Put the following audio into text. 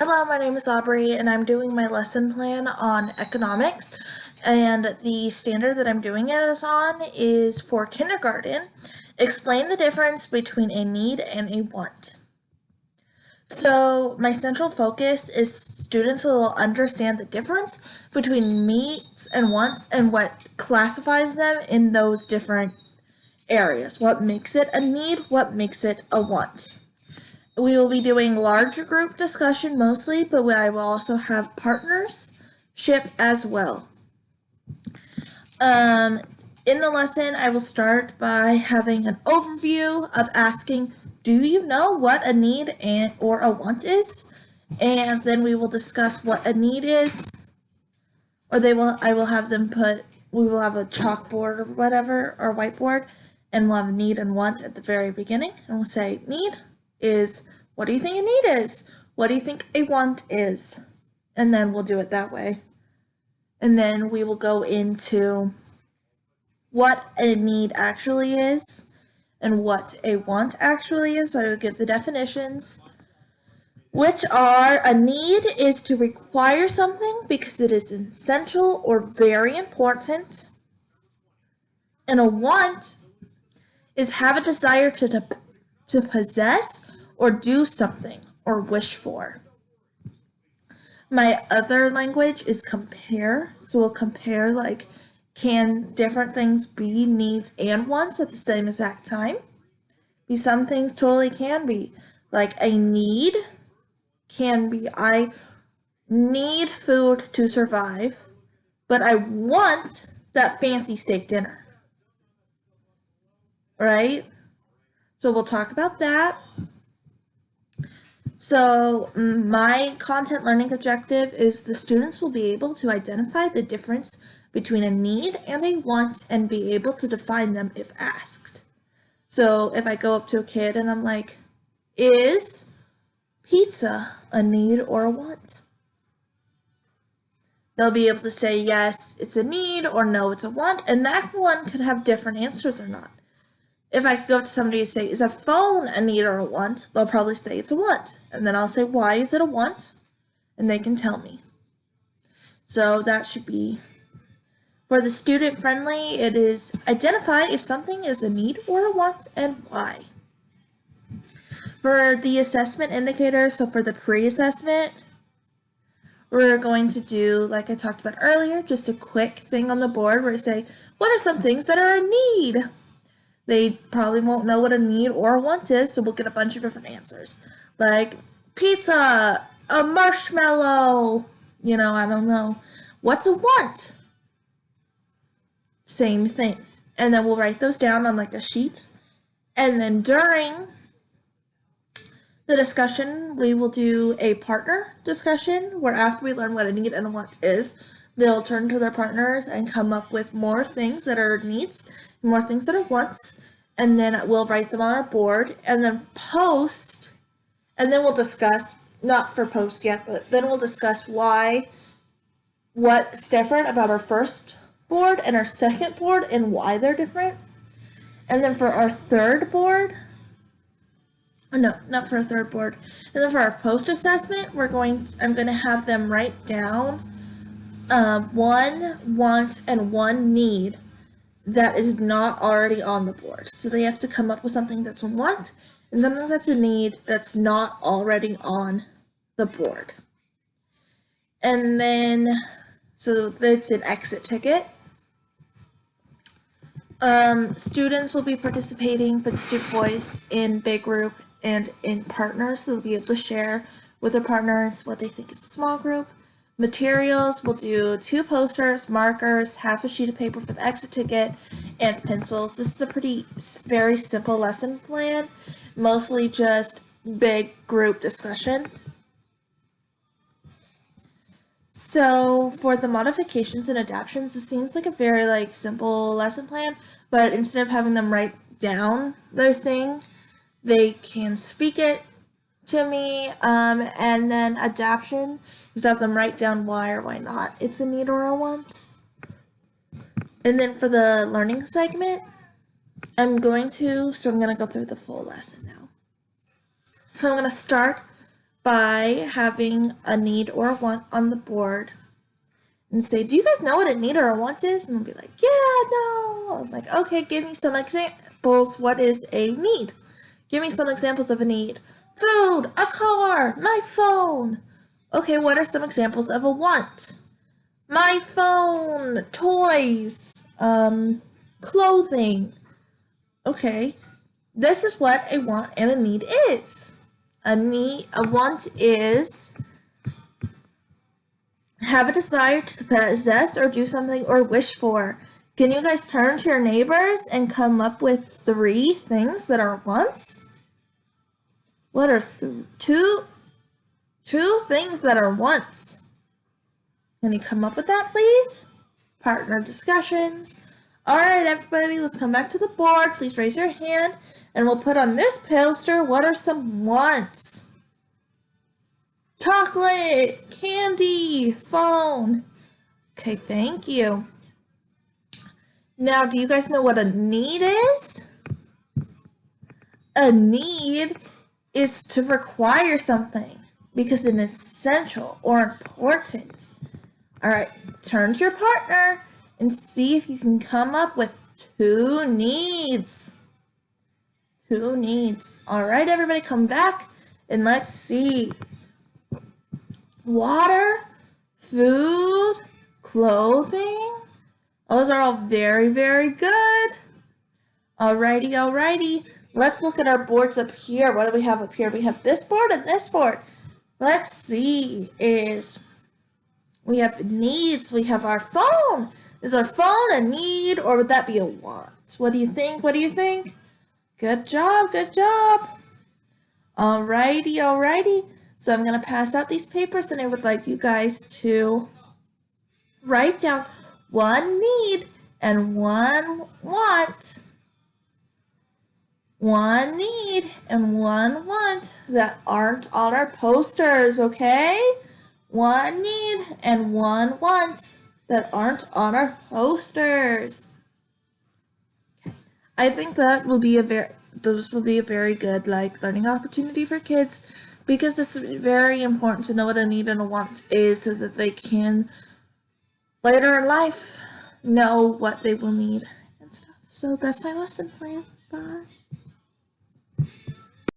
Hello, my name is Aubrey, and I'm doing my lesson plan on economics. And the standard that I'm doing it on is for kindergarten. Explain the difference between a need and a want. So, my central focus is students will understand the difference between needs and wants and what classifies them in those different areas. What makes it a need, what makes it a want. We will be doing large group discussion mostly, but I will also have partnership as well. In the lesson, I will start by having an overview of asking, do you know what a need or a want is? And then we will discuss what a need is, or I will have them we will have a chalkboard or whatever, or whiteboard, and we'll have need and want at the very beginning, and we'll say, need is, what do you think a need is? What do you think a want is? And then we'll do it that way. And then we will go into what a need actually is and what a want actually is. So I will give the definitions, which are: a need is to require something because it is essential or very important. And a want is have a desire to possess or do something or wish for. My other language is compare. So we'll compare, like, can different things be needs and wants at the same exact time? Some things totally can be. Like a need can be, I need food to survive, but I want that fancy steak dinner. Right? So we'll talk about that. So my content learning objective is the students will be able to identify the difference between a need and a want and be able to define them if asked. So if I go up to a kid and I'm like, is pizza a need or a want? They'll be able to say yes, it's a need, or no, it's a want, and that one could have different answers or not. If I could go up to somebody and say, is a phone a need or a want? They'll probably say it's a want. And then I'll say, why is it a want? And they can tell me. So that should be, for the student friendly, it is identify if something is a need or a want and why. For the assessment indicator, so for the pre-assessment, we're going to do, like I talked about earlier, just a quick thing on the board where I say, what are some things that are a need? They probably won't know what a need or a want is, so we'll get a bunch of different answers. Like pizza, a marshmallow, I don't know. What's a want? Same thing. And then we'll write those down on like a sheet. And then during the discussion, we will do a partner discussion where after we learn what a need and a want is, they'll turn to their partners and come up with more things that are needs, more things that are wants, and then we'll write them on our board and then post, and then we'll discuss, not for post yet, but then we'll discuss what's different about our first board and our second board and why they're different. And then for our third board, no, not for a third board. And then for our post assessment, I'm going to have them write down one want and one need that is not already on the board. So they have to come up with something that's a want and something that's a need that's not already on the board. And then, so it's an exit ticket. Students will be participating for the student voice in big group and in partners, so they'll be able to share with their partners what they think is a small group. Materials, we'll do 2 posters, markers, half a sheet of paper for the exit ticket, and pencils. This is a very simple lesson plan, mostly just big group discussion. So for the modifications and adaptions, this seems like a very simple lesson plan, but instead of having them write down their thing, they can speak it to me, and then adaption is to have them write down why or why not it's a need or a want. And then for the learning segment, I'm going to go through the full lesson now. So I'm going to start by having a need or a want on the board and say, do you guys know what a need or a want is? And they'll be like, yeah, no. I'm like, okay, give me some examples. What is a need? Give me some examples of a need. Food, a car, my phone. Okay, what are some examples of a want? My phone, toys, clothing. Okay, this is what a want and a need is. A want is have a desire to possess or do something or wish for. Can you guys turn to your neighbors and come up with 3 things that are wants? What are two things that are wants? Can you come up with that, please? Partner discussions. All right, everybody, let's come back to the board. Please raise your hand, and we'll put on this poster, what are some wants? Chocolate, candy, phone. Okay, thank you. Now, do you guys know what a need is? A need is to require something because it is essential or important. All right, turn to your partner and see if you can come up with 2 needs. 2 needs. All right, everybody, come back and let's see. Water, food, clothing. Those are all very, very good. Alrighty. Let's look at our boards up here. What do we have up here? We have this board and this board. Let's see. We have needs. We have our phone. Is our phone a need or would that be a want? What do you think? Good job. Alrighty. So I'm going to pass out these papers and I would like you guys to write down 1 need and 1 want. 1 need and 1 want that aren't on our posters, okay? 1 need and 1 want that aren't on our posters. Okay. I think those will be a very good learning opportunity for kids because it's very important to know what a need and a want is so that they can later in life know what they will need and stuff. So that's my lesson plan. Bye.